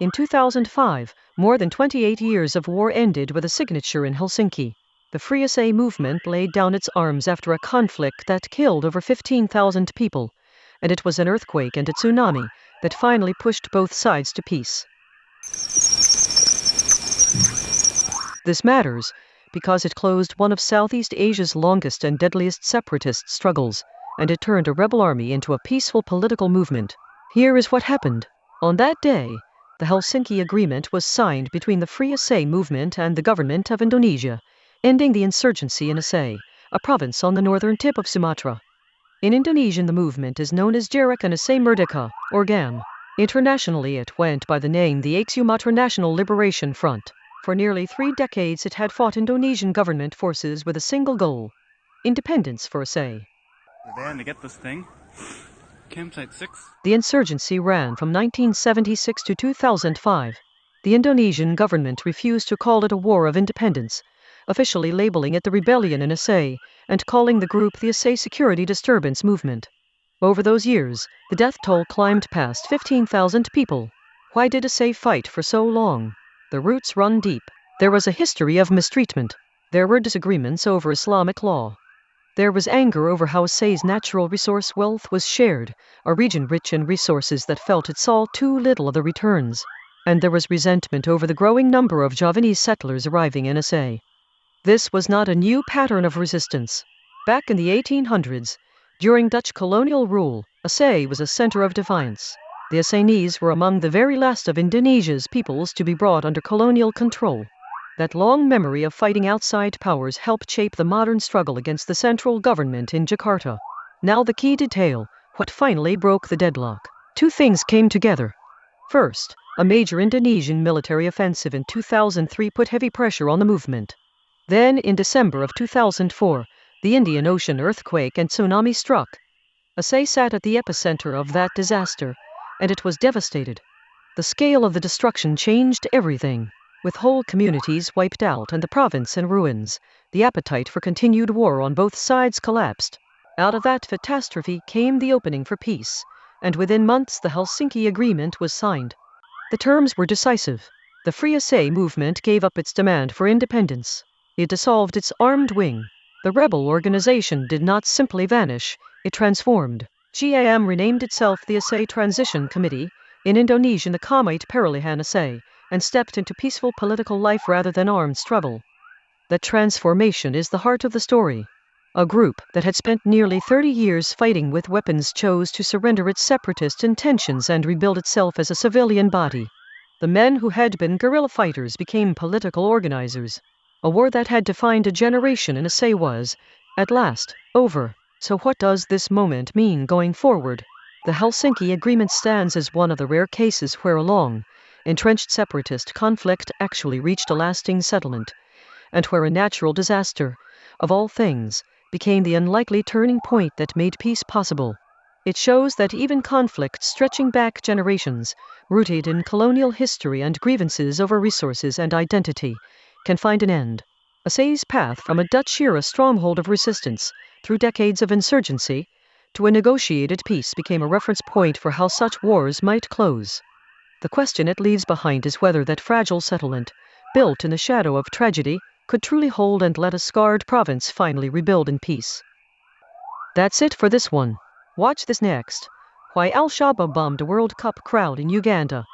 In 2005, more than 28 years of war ended with a signature in Helsinki. The Free Aceh Movement laid down its arms after a conflict that killed over 15,000 people, and it was an earthquake and a tsunami that finally pushed both sides to peace. This matters because it closed one of Southeast Asia's longest and deadliest separatist struggles, and it turned a rebel army into a peaceful political movement. Here is what happened. On that day, the Helsinki Agreement was signed between the Free Aceh Movement and the government of Indonesia, ending the insurgency in Aceh, a province on the northern tip of Sumatra. In Indonesian, the movement is known as Gerakan Aceh Merdeka, or GAM. Internationally, it went by the name the Aceh Sumatra National Liberation Front. For nearly 3 decades, it had fought Indonesian government forces with a single goal: independence for Aceh. Then to get this thing. Campsite 6. The insurgency ran from 1976 to 2005. The Indonesian government refused to call it a war of independence, officially labeling it the rebellion in Aceh and calling the group the Aceh Security Disturbance Movement. Over those years, the death toll climbed past 15,000 people. Why did Aceh fight for so long? The roots run deep. There was a history of mistreatment. There were disagreements over Islamic law. There was anger over how Aceh's natural resource wealth was shared, a region rich in resources that felt it saw too little of the returns. And there was resentment over the growing number of Javanese settlers arriving in Aceh. This was not a new pattern of resistance. Back in the 1800s, during Dutch colonial rule, Aceh was a center of defiance. The Acehnese were among the very last of Indonesia's peoples to be brought under colonial control. That long memory of fighting outside powers helped shape the modern struggle against the central government in Jakarta. Now the key detail, what finally broke the deadlock. 2 things came together. First, a major Indonesian military offensive in 2003 put heavy pressure on the movement. Then, in December of 2004, the Indian Ocean earthquake and tsunami struck. Aceh sat at the epicenter of that disaster, and it was devastated. The scale of the destruction changed everything. With whole communities wiped out and the province in ruins, the appetite for continued war on both sides collapsed. Out of that catastrophe came the opening for peace, and within months the Helsinki Agreement was signed. The terms were decisive. The Free Aceh Movement gave up its demand for independence. It dissolved its armed wing. The rebel organization did not simply vanish, it transformed. GAM renamed itself the Aceh Transition Committee, in Indonesian the Komite Peralihan Aceh, and stepped into peaceful political life rather than armed struggle. That transformation is the heart of the story. A group that had spent nearly 30 years fighting with weapons chose to surrender its separatist intentions and rebuild itself as a civilian body. The men who had been guerrilla fighters became political organizers. A war that had defined a generation in Aceh was, at last, over. So what does this moment mean going forward? The Helsinki Agreement stands as one of the rare cases where a long, entrenched separatist conflict actually reached a lasting settlement, and where a natural disaster, of all things, became the unlikely turning point that made peace possible. It shows that even conflicts stretching back generations, rooted in colonial history and grievances over resources and identity, can find an end. Aceh's path from a Dutch-era stronghold of resistance, through decades of insurgency, to a negotiated peace became a reference point for how such wars might close. The question it leaves behind is whether that fragile settlement, built in the shadow of tragedy, could truly hold and let a scarred province finally rebuild in peace. That's it for this one. Watch this next. Why Al-Shabaab bombed a World Cup crowd in Uganda.